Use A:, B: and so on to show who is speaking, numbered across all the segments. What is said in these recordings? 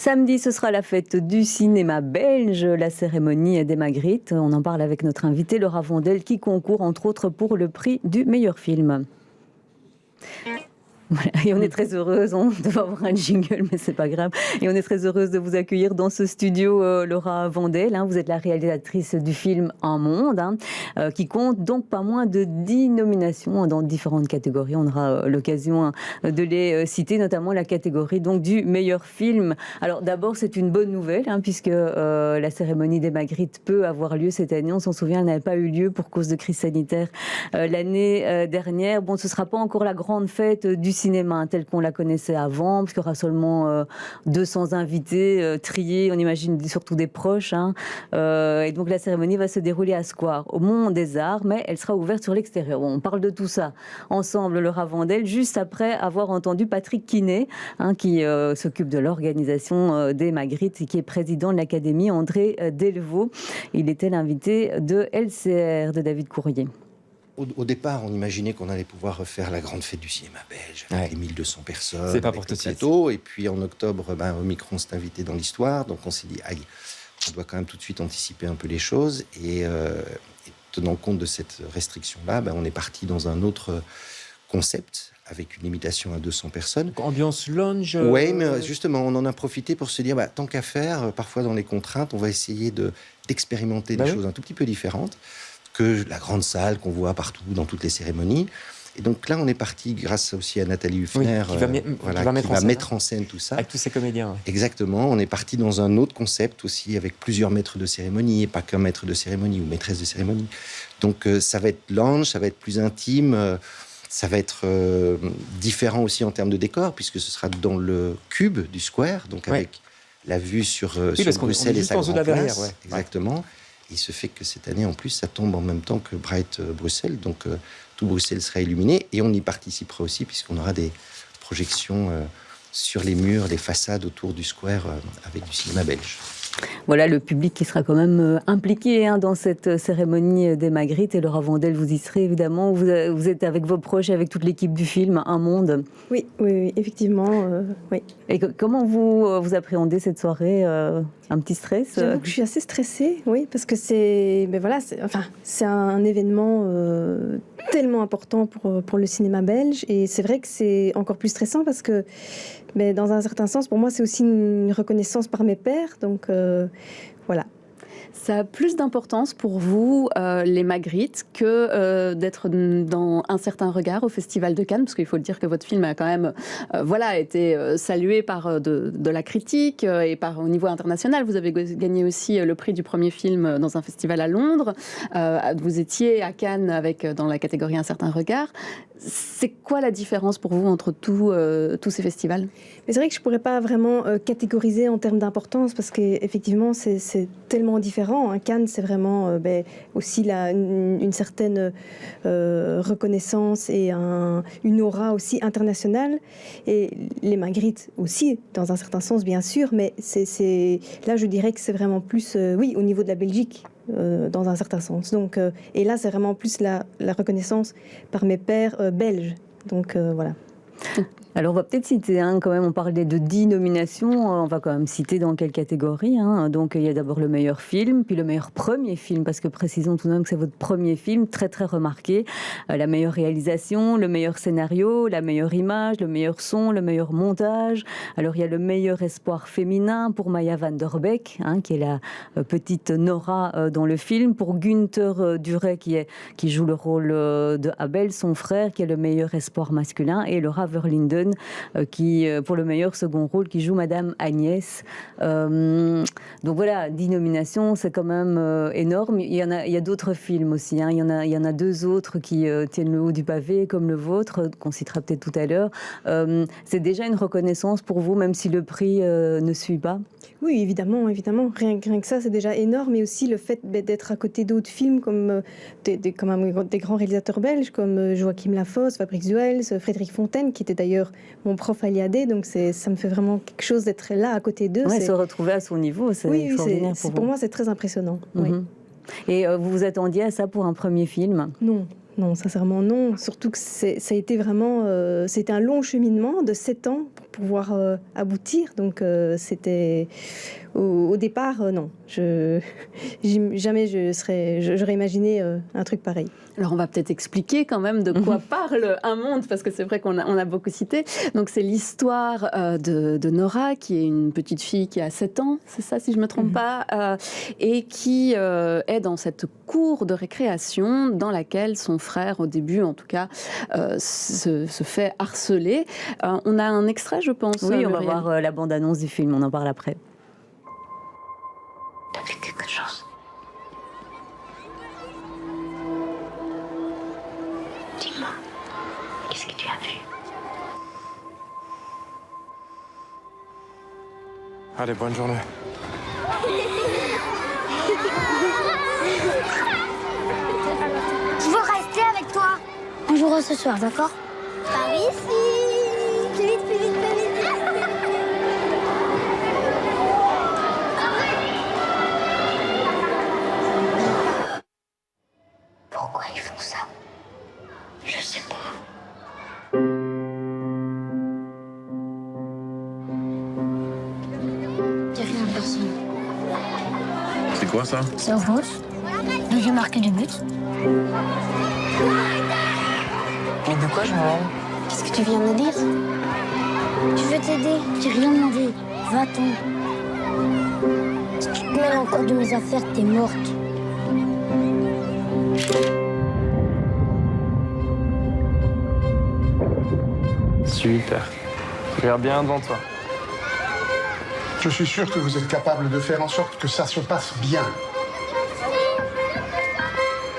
A: Samedi, ce sera la fête du cinéma belge, la cérémonie des Magritte. On en parle avec notre invitée Laura Vondel qui concourt entre autres pour le prix du meilleur film. Voilà, et on est très heureuse, on devait avoir un jingle, mais c'est pas grave. Et on est très heureuse de vous accueillir dans ce studio, Laura Vondel. Vous êtes la réalisatrice du film Un Monde, qui compte donc pas moins de 10 nominations dans différentes catégories. On aura l'occasion de les citer, notamment la catégorie donc du meilleur film. Alors d'abord, c'est une bonne nouvelle, puisque la cérémonie des Magritte peut avoir lieu cette année. On s'en souvient, elle n'avait pas eu lieu pour cause de crise sanitaire l'année dernière. Bon, ce ne sera pas encore la grande fête du cinéma telle qu'on la connaissait avant, parce qu'il y aura seulement 200 invités triés, on imagine surtout des proches. Et donc la cérémonie va se dérouler à Square, au Mont des Arts, mais elle sera ouverte sur l'extérieur. On parle de tout ça ensemble, Laura Vondel, juste après avoir entendu Patrick Kiné, qui s'occupe de l'organisation des Magritte et qui est président de l'Académie André Delvaux. Il était l'invité de LCR, de David Courrier.
B: Au départ, on imaginait qu'on allait pouvoir refaire la grande fête du cinéma belge avec les 1200 personnes.
C: C'est pas pour tout de suite.
B: Et puis en octobre, Omicron s'est invité dans l'histoire. Donc on s'est dit, aïe, on doit quand même tout de suite anticiper un peu les choses. Et tenant compte de cette restriction-là, on est parti dans un autre concept avec une limitation à 200 personnes.
C: Donc, ambiance lounge.
B: Oui, mais justement, on en a profité pour se dire, tant qu'à faire, parfois dans les contraintes, on va essayer d'expérimenter des choses un tout petit peu différentes que la grande salle qu'on voit partout dans toutes les cérémonies. Et donc là, on est parti grâce aussi à Nathalie Huffner,
C: qui va
B: mettre en scène tout ça.
C: Avec tous ces comédiens. Ouais.
B: Exactement. On est parti dans un autre concept aussi, avec plusieurs maîtres de cérémonie, et pas qu'un maître de cérémonie ou maîtresse de cérémonie. Donc ça va être lounge, ça va être plus intime, ça va être différent aussi en termes de décor, puisque ce sera dans le cube du Square, donc avec la vue sur Bruxelles et sa grande place. Exactement. Il se fait que cette année, en plus, ça tombe en même temps que Bright Bruxelles. Donc, tout Bruxelles sera illuminé. Et on y participera aussi, puisqu'on aura des projections sur les murs, les façades autour du Square avec du cinéma belge.
A: Voilà le public qui sera quand même impliqué dans cette cérémonie des Magritte. Et Laura Vondel, vous y serez évidemment. Vous êtes avec vos proches, avec toute l'équipe du film Un Monde.
D: Oui, effectivement. Oui.
A: Et comment vous appréhendez cette soirée un petit stress?
D: J'avoue que je suis assez stressée, oui, parce que c'est un événement tellement important pour le cinéma belge. Et c'est vrai que c'est encore plus stressant parce que, dans un certain sens, pour moi, c'est aussi une reconnaissance par mes pairs. Donc, voilà.
E: Ça a plus d'importance pour vous, les Magritte, que d'être dans un certain regard au Festival de Cannes, parce qu'il faut le dire que votre film a quand même été salué par de la critique et au niveau international. Vous avez gagné aussi le prix du premier film dans un festival à Londres. Vous étiez à Cannes dans la catégorie Un certain regard. C'est quoi la différence pour vous entre tous ces festivals?
D: Mais c'est vrai que je ne pourrais pas vraiment catégoriser en termes d'importance parce qu'effectivement, c'est tellement différent. Cannes, c'est vraiment aussi une certaine reconnaissance et une aura aussi internationale. Et les Magritte aussi, dans un certain sens, bien sûr. Mais là, je dirais que c'est vraiment plus, au niveau de la Belgique. Dans un certain sens. Donc, et là, c'est vraiment plus la reconnaissance par mes pairs belges. Donc, voilà.
A: Alors, on va peut-être citer, quand même, on parlait de 10 nominations, on va quand même citer dans quelle catégorie. Donc, il y a d'abord le meilleur film, puis le meilleur premier film, parce que précisons tout de même que c'est votre premier film, très très remarqué. La meilleure réalisation, le meilleur scénario, la meilleure image, le meilleur son, le meilleur montage. Alors, il y a le meilleur espoir féminin pour Maya Van Der Beek, qui est la petite Nora dans le film, pour Günther Duret, qui joue le rôle de Abel, son frère, qui est le meilleur espoir masculin, et Laura Verlinden, qui, pour le meilleur second rôle, qui joue Madame Agnès. Donc voilà, 10 nominations, c'est quand même énorme. Il y a d'autres films aussi. Il y en a 2 autres qui tiennent le haut du pavé, comme le vôtre, qu'on citera peut-être tout à l'heure. C'est déjà une reconnaissance pour vous, même si le prix ne suit pas?
D: Oui, évidemment. Rien que ça, c'est déjà énorme. Mais aussi le fait d'être à côté d'autres films comme des grands réalisateurs belges, comme Joachim Lafosse, Fabrice Zuels, Frédéric Fontaine, qui était d'ailleurs mon prof à l'IAD. Donc ça me fait vraiment quelque chose d'être là à côté d'eux.
A: Se retrouver à son niveau, c'est extraordinaire
D: pour moi, c'est très impressionnant. Oui.
A: Et vous vous attendiez à ça pour un premier film?
D: Non, sincèrement non. Surtout que ça a été vraiment... c'était un long cheminement de 7 ans pour pouvoir aboutir. Donc c'était au départ, non. Jamais j'aurais imaginé un truc pareil.
E: Alors on va peut-être expliquer quand même de quoi parle Un monde, parce que c'est vrai qu'on a beaucoup cité. Donc c'est l'histoire de Nora, qui est une petite fille qui a 7 ans, c'est ça si je ne me trompe pas, et qui est dans cette cour de récréation dans laquelle son frère, au début en tout cas, se fait harceler. On a un extrait, je pense.
A: Oui, on va voir la bande-annonce du film, on en parle après.
F: T'as vu quelque chose? Dis-moi, qu'est-ce que tu as vu?
G: Allez, bonne journée.
F: Je veux rester avec toi. On jouera ce soir, d'accord? Par ici. Plus vite, plus vite, plus vite. Pourquoi ils font ça? Je sais pas. J'ai rien, personne.
G: C'est quoi ça?
F: C'est rouge. Donc j'ai marqué 2 buts.
H: Mais de quoi je me rends?
F: Qu'est-ce que tu viens de me dire? Je veux t'aider. J'ai rien demandé. Va-t'en. Si tu te mêles encore de mes affaires, t'es morte.
G: Super. Regarde bien devant toi.
I: Je suis sûr que vous êtes capable de faire en sorte que ça se passe bien.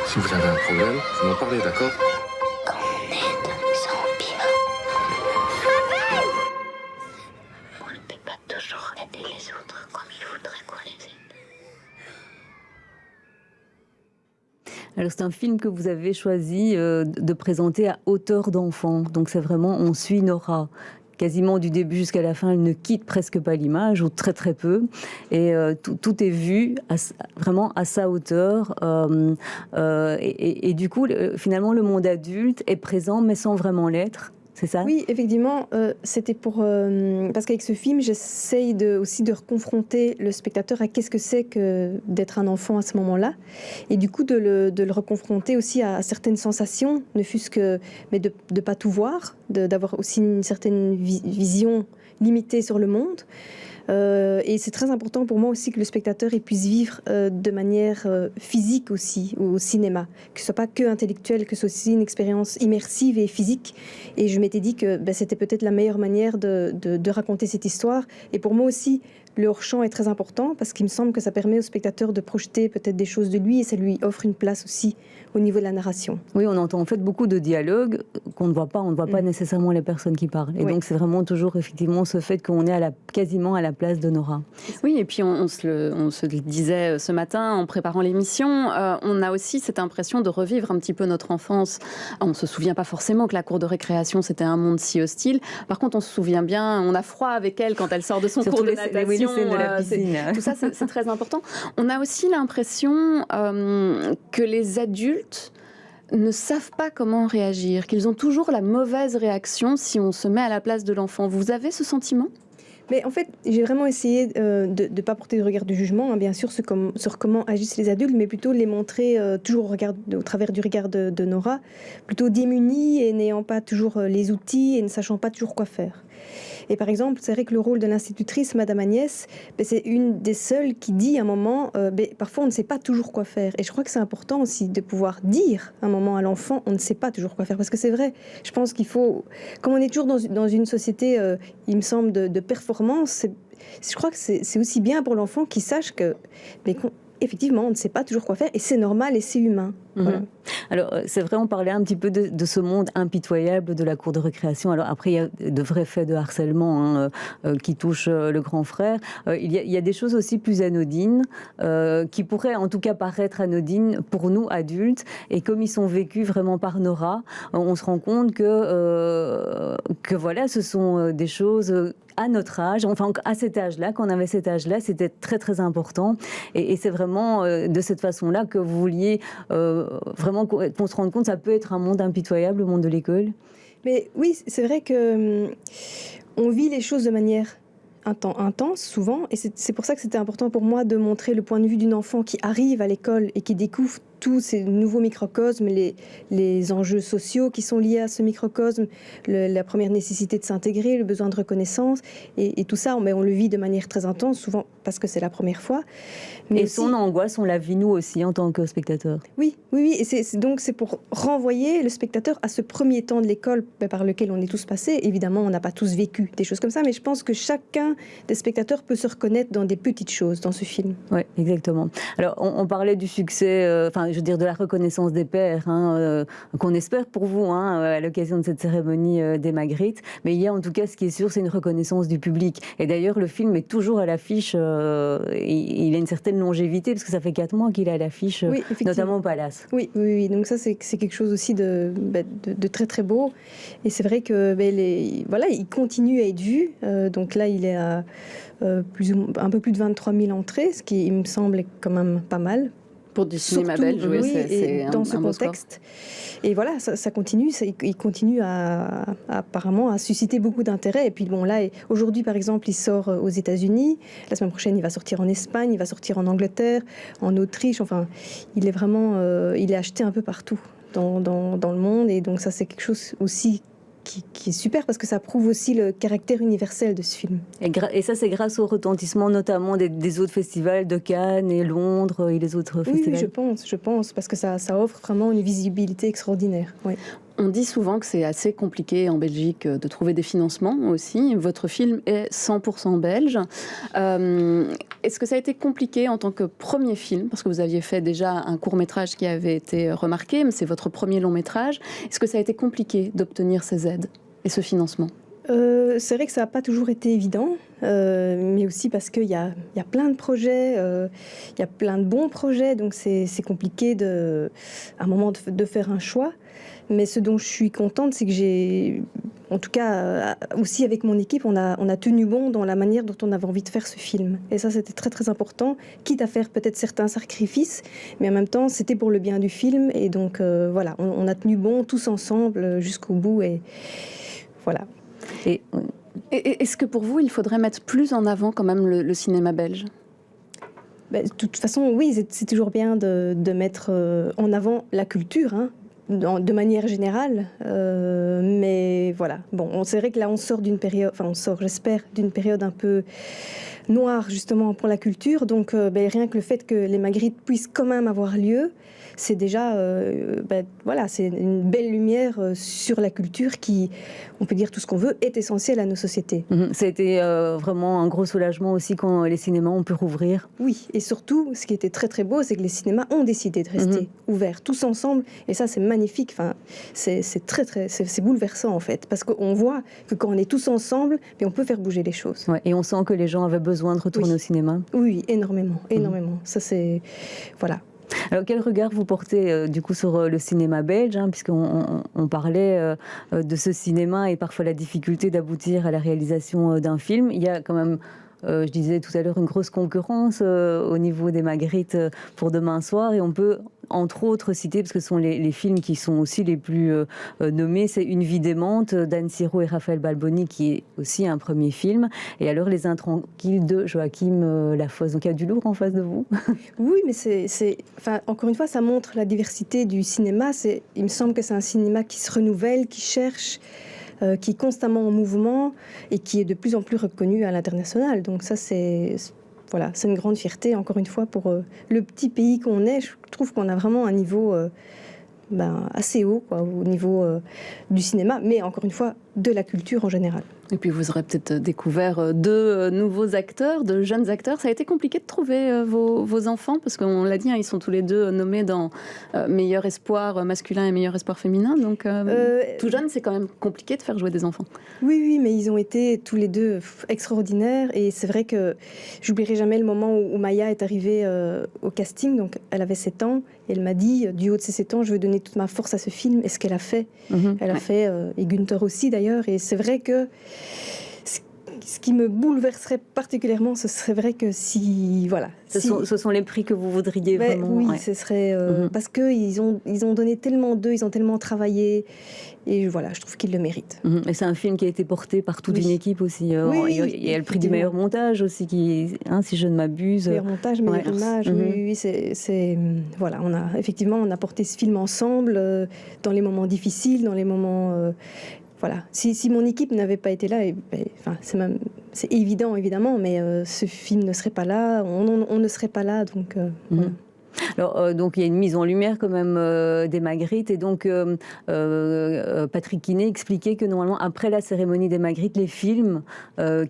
J: Si vous avez un problème, vous m'en parlez, d'accord?
F: Quand on aide, ça empire. On ne peut pas toujours aider les autres comme il faudrait qu'on les aide.
A: Alors c'est un film que vous avez choisi de présenter à hauteur d'enfant. Donc c'est vraiment, on suit Nora. Quasiment du début jusqu'à la fin, elle ne quitte presque pas l'image, ou très très peu. Et tout est vu vraiment à sa hauteur. Et du coup, finalement, le monde adulte est présent, mais sans vraiment l'être. C'est ça?
D: Oui, effectivement, c'était pour... parce qu'avec ce film, j'essaye aussi de reconfronter le spectateur à qu'est-ce que c'est que d'être un enfant à ce moment-là. Et du coup, de le reconfronter aussi à certaines sensations, ne fût-ce que... mais de ne pas tout voir, d'avoir aussi une certaine vision limitée sur le monde. Et c'est très important pour moi aussi que le spectateur puisse vivre de manière physique aussi au cinéma, que ce soit pas que intellectuel, que ce soit aussi une expérience immersive et physique. Et je m'étais dit que c'était peut-être la meilleure manière de raconter cette histoire. Et pour moi aussi, le hors-champ est très important parce qu'il me semble que ça permet au spectateur de projeter peut-être des choses de lui et ça lui offre une place aussi au niveau de la narration.
A: Oui, on entend en fait beaucoup de dialogues qu'on ne voit pas. On ne voit pas nécessairement les personnes qui parlent. Et donc c'est vraiment toujours effectivement ce fait qu'on est quasiment à la place de Nora.
E: Oui, et puis on se le disait ce matin en préparant l'émission, on a aussi cette impression de revivre un petit peu notre enfance. On ne se souvient pas forcément que la cour de récréation, c'était un monde si hostile. Par contre, on se souvient bien, on a froid avec elle quand elle sort de son cours de natation.
A: De la piscine.
E: Tout ça, c'est très important. On a aussi l'impression que les adultes ne savent pas comment réagir, qu'ils ont toujours la mauvaise réaction si on se met à la place de l'enfant. Vous avez ce sentiment ?
D: Mais en fait, j'ai vraiment essayé de ne pas porter de regard de jugement, hein, bien sûr, sur comment agissent les adultes, mais plutôt les montrer toujours au travers du regard de Nora, plutôt démunis et n'ayant pas toujours les outils et ne sachant pas toujours quoi faire. Et par exemple, c'est vrai que le rôle de l'institutrice, Madame Agnès, c'est une des seules qui dit à un moment, parfois on ne sait pas toujours quoi faire. Et je crois que c'est important aussi de pouvoir dire à un moment à l'enfant, on ne sait pas toujours quoi faire. Parce que c'est vrai, je pense qu'il faut, comme on est toujours dans une société, il me semble, de performance, je crois que c'est aussi bien pour l'enfant qu'il sache que... effectivement, on ne sait pas toujours quoi faire et c'est normal et c'est humain. Voilà.
A: Alors, c'est vrai, on parlait un petit peu de ce monde impitoyable de la cour de récréation. Alors, après, il y a de vrais faits de harcèlement qui touchent le grand frère. Il y a des choses aussi plus anodines qui pourraient en tout cas paraître anodines pour nous, adultes. Et comme ils sont vécus vraiment par Nora, on se rend compte que voilà, ce sont des choses... à notre âge, enfin à cet âge-là, quand on avait cet âge-là, c'était très très important. Et c'est vraiment de cette façon-là que vous vouliez vraiment qu'on se rende compte que ça peut être un monde impitoyable, le monde de l'école.
D: Mais oui, c'est vrai que on vit les choses de manière intense souvent, et c'est pour ça que c'était important pour moi de montrer le point de vue d'une enfant qui arrive à l'école et qui découvre tous ces nouveaux microcosmes, les enjeux sociaux qui sont liés à ce microcosme, la première nécessité de s'intégrer, le besoin de reconnaissance, et tout ça, on le vit de manière très intense, souvent parce que c'est la première fois.
A: Mais et son angoisse, on la vit nous aussi en tant que spectateurs.
D: Oui, et c'est pour renvoyer le spectateur à ce premier temps de l'école par lequel on est tous passés. Évidemment, on n'a pas tous vécu des choses comme ça, mais je pense que chacun des spectateurs peut se reconnaître dans des petites choses dans ce film.
A: Oui, exactement. Alors, on parlait du succès, je veux dire de la reconnaissance des pairs, qu'on espère pour vous à l'occasion de cette cérémonie des Magritte. Mais il y a en tout cas, ce qui est sûr, c'est une reconnaissance du public. Et d'ailleurs, le film est toujours à l'affiche. Il a une certaine longévité, parce que ça fait 4 mois qu'il est à l'affiche, oui, notamment au Palace.
D: Oui. Donc ça, c'est quelque chose aussi de très très beau. Et c'est vrai que il continue à être vu. Donc là, il est à un peu plus de 23 000 entrées, ce qui, il me semble, est quand même pas mal.
E: Pour du cinéma
D: Surtout,
E: belge, oui,
D: c'est dans ce contexte. Et voilà, ça continue, il continue apparemment à susciter beaucoup d'intérêt. Et puis bon, là, aujourd'hui, par exemple, il sort aux États-Unis. La semaine prochaine, il va sortir en Espagne, il va sortir en Angleterre, en Autriche. Enfin, il est vraiment, il est acheté un peu partout dans le monde. Et donc ça, c'est quelque chose aussi qui est super, parce que ça prouve aussi le caractère universel de ce film.
A: Et ça, c'est grâce au retentissement notamment des autres festivals de Cannes et Londres et les autres festivals.
D: Oui, je pense, parce que ça offre vraiment une visibilité extraordinaire. Oui.
E: On dit souvent que c'est assez compliqué en Belgique de trouver des financements aussi. Votre film est 100% belge. Est-ce que ça a été compliqué en tant que premier film, parce que vous aviez fait déjà un court-métrage qui avait été remarqué, mais c'est votre premier long-métrage. Est-ce que ça a été compliqué d'obtenir ces aides et ce financement ?
D: C'est vrai que ça n'a pas toujours été évident, mais aussi parce qu'il y a plein de projets, il y a plein de bons projets, donc c'est compliqué à un moment de faire un choix. Mais ce dont je suis contente, c'est que j'ai, en tout cas aussi avec mon équipe, on a tenu bon dans la manière dont on avait envie de faire ce film. Et ça, c'était très très important, quitte à faire peut-être certains sacrifices, mais en même temps, c'était pour le bien du film. Et donc voilà, on a tenu bon tous ensemble jusqu'au bout. Et voilà.
E: Et est-ce que pour vous, il faudrait mettre plus en avant quand même le cinéma belge ?
D: De toute façon, oui, c'est toujours bien de mettre en avant la culture, de manière générale. Mais voilà, bon, c'est vrai que là, on sort d'une période, j'espère, d'une période un peu noire, justement, pour la culture. Donc, rien que le fait que les Magritte puissent quand même avoir lieu, c'est déjà, c'est une belle lumière sur la culture qui, on peut dire tout ce qu'on veut, est essentielle à nos sociétés.
A: Ça a été vraiment un gros soulagement aussi quand les cinémas ont pu rouvrir.
D: Oui, et surtout, ce qui était très très beau, c'est que les cinémas ont décidé de rester ouverts tous ensemble, et ça c'est magnifique. Enfin, c'est bouleversant en fait, parce qu'on voit que quand on est tous ensemble, on peut faire bouger les choses.
A: Ouais, et on sent que les gens avaient besoin de retourner au cinéma.
D: Oui, énormément. Ça c'est voilà.
A: Alors, quel regard vous portez du coup sur le cinéma belge, puisqu'on parlait de ce cinéma et parfois la difficulté d'aboutir à la réalisation d'un film. Il y a quand même, je disais tout à l'heure, une grosse concurrence au niveau des Magritte pour demain soir, et on peut entre autres citer, parce que ce sont les films qui sont aussi les plus nommés, c'est Une vie démente d'Anne Siro et Raphaël Balboni, qui est aussi un premier film, et alors Les Intranquilles de Joachim Lafosse. Donc il y a du lourd en face de vous.
D: Oui, mais encore une fois, ça montre la diversité du cinéma. Il me semble que c'est un cinéma qui se renouvelle, qui cherche, qui est constamment en mouvement et qui est de plus en plus reconnu à l'international. Donc ça, c'est une grande fierté, encore une fois, pour le petit pays qu'on est. Je trouve qu'on a vraiment un niveau assez haut, au niveau du cinéma, mais encore une fois, de la culture en général.
E: Et puis vous aurez peut-être découvert 2 nouveaux acteurs, de jeunes acteurs. Ça a été compliqué de trouver vos enfants, parce qu'on l'a dit, ils sont tous les 2 nommés dans meilleur espoir masculin et meilleur espoir féminin. Donc tout jeune, c'est quand même compliqué de faire jouer des enfants.
D: Oui, mais ils ont été tous les 2 extraordinaires. Et c'est vrai que j'oublierai jamais le moment où Maya est arrivée au casting. Donc elle avait 7 ans et elle m'a dit, du haut de ses 7 ans, je veux donner toute ma force à ce film. Et ce qu'elle a fait, elle a fait, et Günther aussi d'ailleurs. Et c'est vrai que ce qui me bouleverserait particulièrement, ce serait vrai que si... Voilà.
A: Ce sont les prix que vous voudriez vraiment...
D: Oui,
A: ouais.
D: ce serait... Parce qu'ils ont donné tellement d'eux, ils ont tellement travaillé. Et voilà, je trouve qu'ils le méritent.
A: Et c'est un film qui a été porté par toute une équipe aussi.
D: Oui,
A: il y a le prix du meilleur montage aussi, si je ne m'abuse.
D: Meilleur montage, meilleure image, oui, voilà, on a porté ce film ensemble dans les moments difficiles, dans les moments... voilà. Si mon équipe n'avait pas été là, c'est évidemment, mais ce film ne serait pas là, on ne serait pas là, donc voilà.
A: Alors, donc il y a une mise en lumière quand même des Magritte, et donc Patrick Kiné expliquait que normalement après la cérémonie des Magritte, les films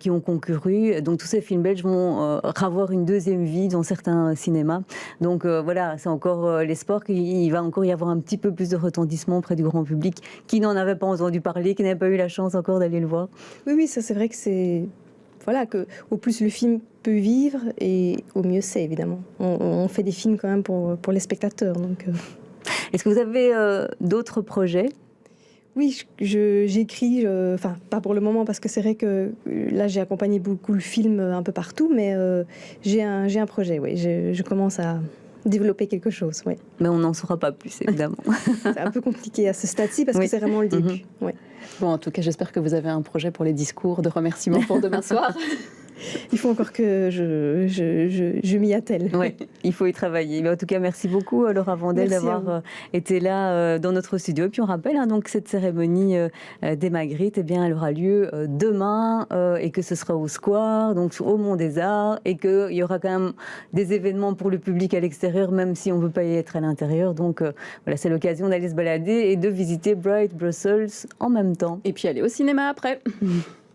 A: qui ont concouru, donc tous ces films belges vont avoir une deuxième vie dans certains cinémas. Donc voilà, c'est encore l'espoir qu'il va encore y avoir un petit peu plus de retentissement auprès du grand public qui n'en avait pas entendu parler, qui n'avait pas eu la chance encore d'aller le voir.
D: Oui, ça c'est vrai que c'est... Voilà, au plus le film peut vivre, et au mieux c'est, évidemment. On fait des films quand même pour les spectateurs. Donc,
A: Est-ce que vous avez d'autres projets ?
D: Oui, j'écris, enfin pas pour le moment, parce que c'est vrai que là j'ai accompagné beaucoup le film un peu partout, mais j'ai un projet, oui. Je commence à développer quelque chose, oui.
A: Mais on n'en saura pas plus, évidemment.
D: C'est un peu compliqué à ce stade-ci, parce que c'est vraiment le début. Ouais.
E: Bon, en tout cas, j'espère que vous avez un projet pour les discours de remerciement pour demain soir.
D: Il faut encore que je m'y attelle.
A: Oui, il faut y travailler. Mais en tout cas, merci beaucoup Laura Vandel d'avoir été là dans notre studio. Et puis on rappelle donc cette cérémonie des Magritte, elle aura lieu demain, et que ce sera au Square, donc au Mont des Arts, et qu'il y aura quand même des événements pour le public à l'extérieur, même si on ne veut pas y être à l'intérieur. Donc voilà, c'est l'occasion d'aller se balader et de visiter Bright Brussels en même temps.
E: Et puis aller au cinéma après.